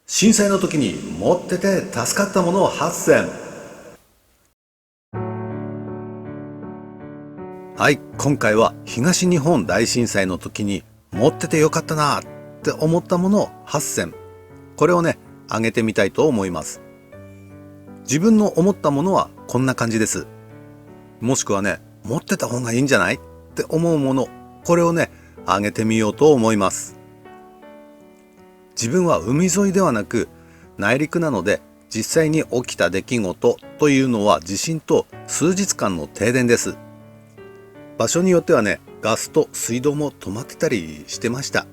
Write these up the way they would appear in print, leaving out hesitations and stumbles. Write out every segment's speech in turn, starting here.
震災の時に持ってて助かったものを8選。はい、今回は東日本大震災の時に持っててよかったなって思ったものを8選、これをね挙げてみたいと思います。自分の思ったものはこんな感じです。もしくはね、持ってた方がいいんじゃないって思うもの、これをね挙げてみようと思います。自分は海沿いではなく内陸なので、実際に起きた出来事というのは地震と数日間の停電です。場所によってはね、ガスと水道も止まってたりしてました。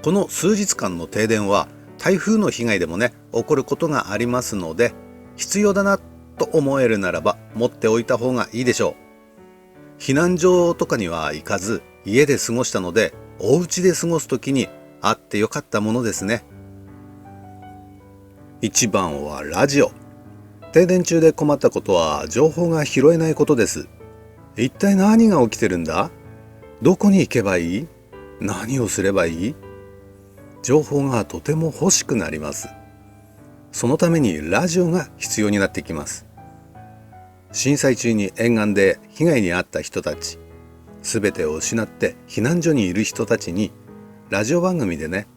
この数日間の停電は台風の被害でもね起こることがありますので、必要だなと思えるならば持っておいた方がいいでしょう。避難所とかには行かず家で過ごしたので、お家で過ごすときにあってよかったものですね。1番はラジオ。停電中で困ったことは情報が拾えないことです。一体何が起きてるんだ？どこに行けばいい？何をすればいい？情報がとても欲しくなります。そのためにラジオが必要になってきます。震災中に沿岸で被害に遭った人たち、すべてを失って避難所にいる人たちにラジオ番組でね、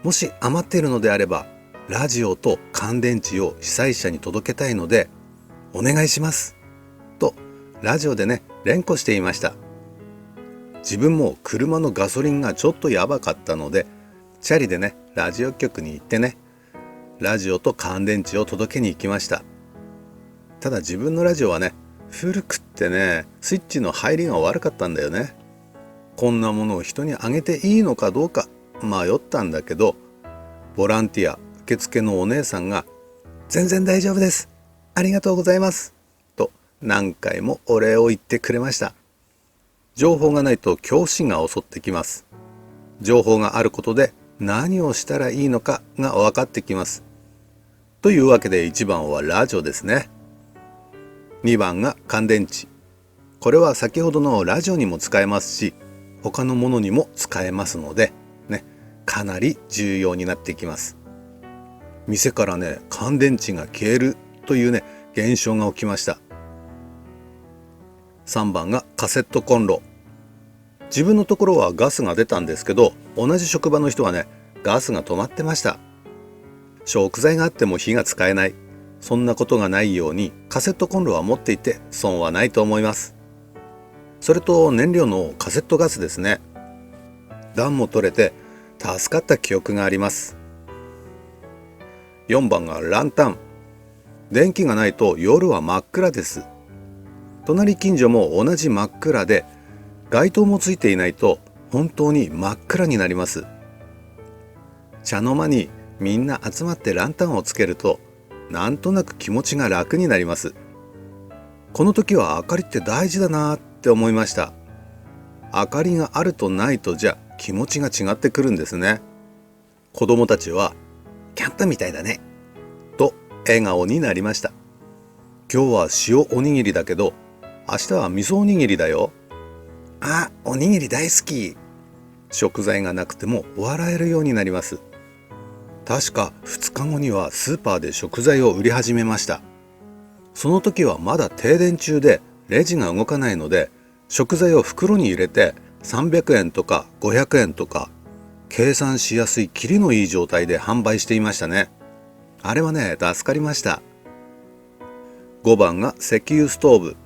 もし余っているのであればラジオと乾電池を被災者に届けたいのでお願いしますとラジオでね連呼していました。自分も車のガソリンがちょっとやばかったので、チャリでねラジオ局に行ってね、ラジオと乾電池を届けに行きました。ただ自分のラジオはね古くってね、スイッチの入りが悪かったんだよね。こんなものを人にあげていいのかどうか迷ったんだけど、ボランティア受付のお姉さんが全然大丈夫です、ありがとうございますと何回もお礼を言ってくれました。情報がないと恐怖心が襲ってきます。情報があることで何をしたらいいのかが分かってきます。というわけで1番はラジオですね。2番が乾電池。これは先ほどのラジオにも使えますし、他のものにも使えますのでね、かなり重要になってきます。店からね乾電池が消えるというね現象が起きました。3番がカセットコンロ。自分のところはガスが出たんですけど、同じ職場の人はねガスが止まってました。食材があっても火が使えない、そんなことがないようにカセットコンロは持っていて損はないと思います。それと燃料のカセットガスですね。暖も取れて助かった記憶があります。4番がランタン。電気がないと夜は真っ暗です。隣近所も同じ真っ暗で、街灯もついていないと本当に真っ暗になります。茶の間にみんな集まってランタンをつけると、なんとなく気持ちが楽になります。この時は明かりって大事だなって思いました。明かりがあるとないとじゃ気持ちが違ってくるんですね。子供たちはキャンプみたいだねと笑顔になりました。今日は塩おにぎりだけど明日は味噌おにぎりだよ。あ、おにぎり大好き。食材がなくても笑えるようになります。確か2日後にはスーパーで食材を売り始めました。その時はまだ停電中でレジが動かないので、食材を袋に入れて300円とか500円とか計算しやすいキリのいい状態で販売していましたね。あれはね助かりました。5番が石油ストーブ。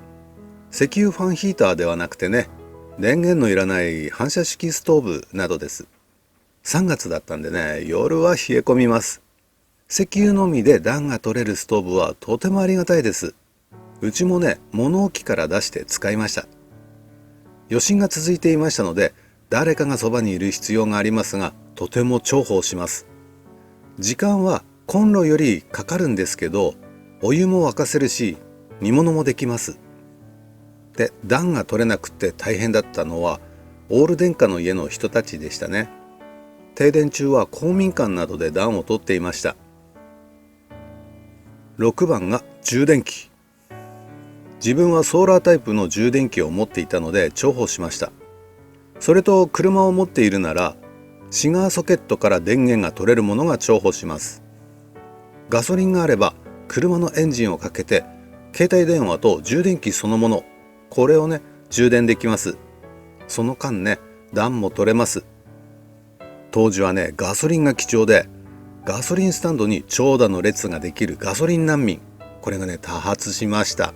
石油ファンヒーターではなくてね、電源のいらない反射式ストーブなどです。3月だったんでね、夜は冷え込みます。石油のみで暖が取れるストーブはとてもありがたいです。うちもね物置から出して使いました。余震が続いていましたので、誰かがそばにいる必要がありますが、とても重宝します。時間はコンロよりかかるんですけど、お湯も沸かせるし煮物もできます。で、暖が取れなくて大変だったのはオール電化の家の人たちでしたね。停電中は公民館などで暖を取っていました。6番が充電器。自分はソーラータイプの充電器を持っていたので重宝しました。それと車を持っているならシガーソケットから電源が取れるものが重宝します。ガソリンがあれば車のエンジンをかけて携帯電話と充電器そのもの、これをね充電できます。その間ね暖も取れます。当時はねガソリンが貴重で、ガソリンスタンドに長蛇の列ができるガソリン難民、これがね多発しました。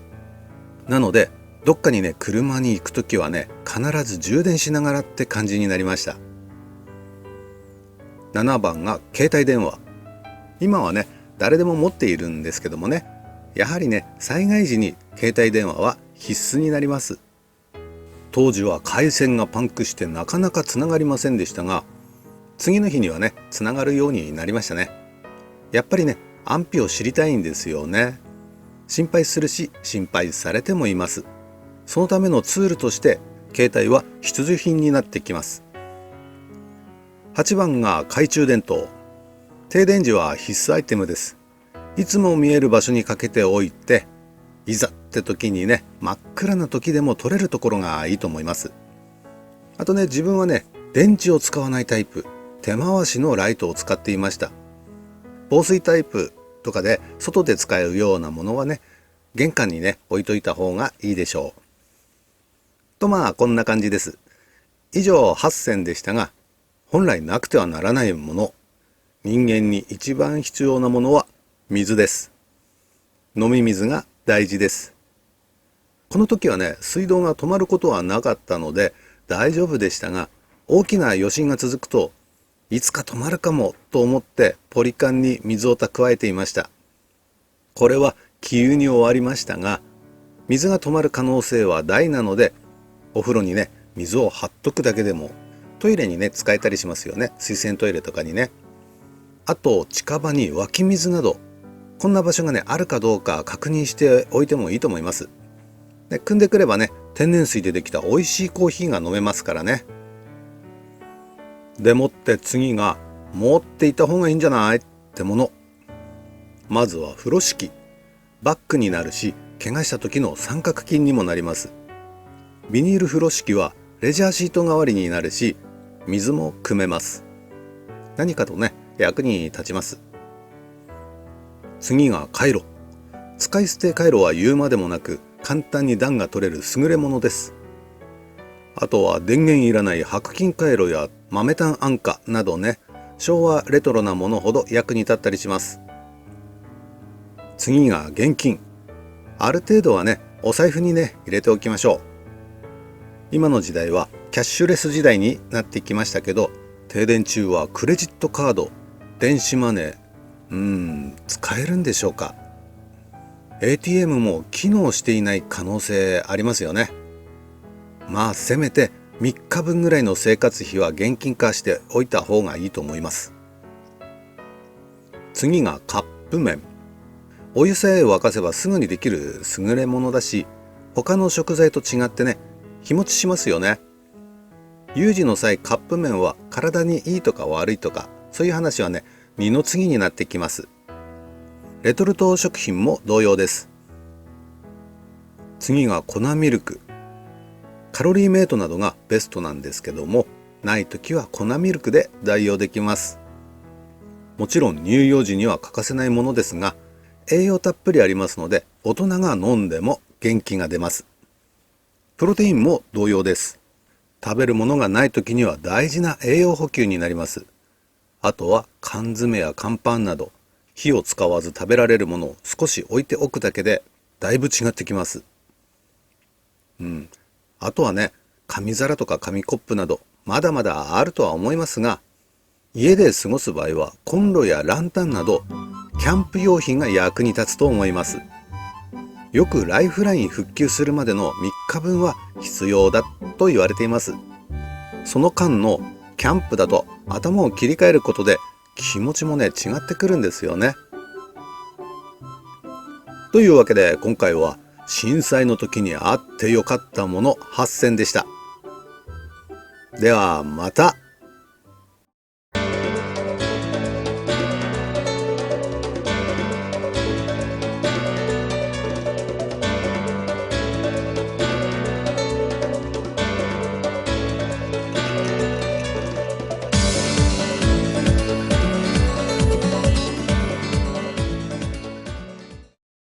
なのでどっかにね車に行くときはね必ず充電しながらって感じになりました。7番が携帯電話。今はね誰でも持っているんですけどもね、やはりね災害時に携帯電話は必須になります。当時は回線がパンクしてなかなかつながりませんでしたが、次の日にはねつながるようになりましたね。やっぱりね安否を知りたいんですよね。心配するし心配されてもいます。そのためのツールとして携帯は必需品になってきます。8番が懐中電灯。停電時は必須アイテムです。いつも見える場所にかけておいて、いざって時にね真っ暗な時でも取れるところがいいと思います。あとね自分はね電池を使わないタイプ、手回しのライトを使っていました。防水タイプとかで外で使えるようなものはね玄関にね置いといた方がいいでしょう。とこんな感じです。以上8選でしたが、本来なくてはならないもの、人間に一番必要なものは水です。飲み水が大事です。この時はね水道が止まることはなかったので大丈夫でしたが、大きな余震が続くといつか止まるかもと思ってポリカンに水を蓄えていました。これは気憂に終わりましたが、水が止まる可能性は大なので、お風呂にね水を張っとくだけでもトイレにね使えたりしますよね。水洗トイレとかにね。あと近場に湧き水など、こんな場所がねあるかどうか確認しておいてもいいと思います。で汲んでくればね天然水でできた美味しいコーヒーが飲めますからね。でもって次が持っていた方がいいんじゃないってもの。まずは風呂敷。バッグになるし怪我した時の三角巾にもなります。ビニール風呂敷はレジャーシート代わりになるし、水も汲めます。何かとね役に立ちます。次がカイロ。使い捨てカイロは言うまでもなく簡単に暖が取れる優れものです。あとは電源いらない白金カイロや豆炭安価などね、昭和レトロなものほど役に立ったりします。次が現金。ある程度はねお財布にね入れておきましょう。今の時代はキャッシュレス時代になってきましたけど、停電中はクレジットカード、電子マネー、使えるんでしょうか。 ATM も機能していない可能性ありますよね。せめて3日分ぐらいの生活費は現金化しておいた方がいいと思います。次がカップ麺。お湯さえ沸かせばすぐにできる優れものだし、他の食材と違ってね日持ちしますよね。有事の際カップ麺は体にいいとか悪いとか、そういう話はね二の次になってきます。レトルト食品も同様です。次が粉ミルク。カロリーメイトなどがベストなんですけども、ないときは粉ミルクで代用できます。もちろん乳幼児には欠かせないものですが、栄養たっぷりありますので大人が飲んでも元気が出ます。プロテインも同様です。食べるものがないときには大事な栄養補給になります。あとは缶詰や乾パンなど火を使わず食べられるものを少し置いておくだけでだいぶ違ってきます。あとはね紙皿とか紙コップなどまだまだあるとは思いますが、家で過ごす場合はコンロやランタンなどキャンプ用品が役に立つと思います。よくライフライン復旧するまでの3日分は必要だと言われています。その間のキャンプだと頭を切り替えることで気持ちもね違ってくるんですよね。というわけで今回は震災の時にあってよかったもの8選でした。ではまた。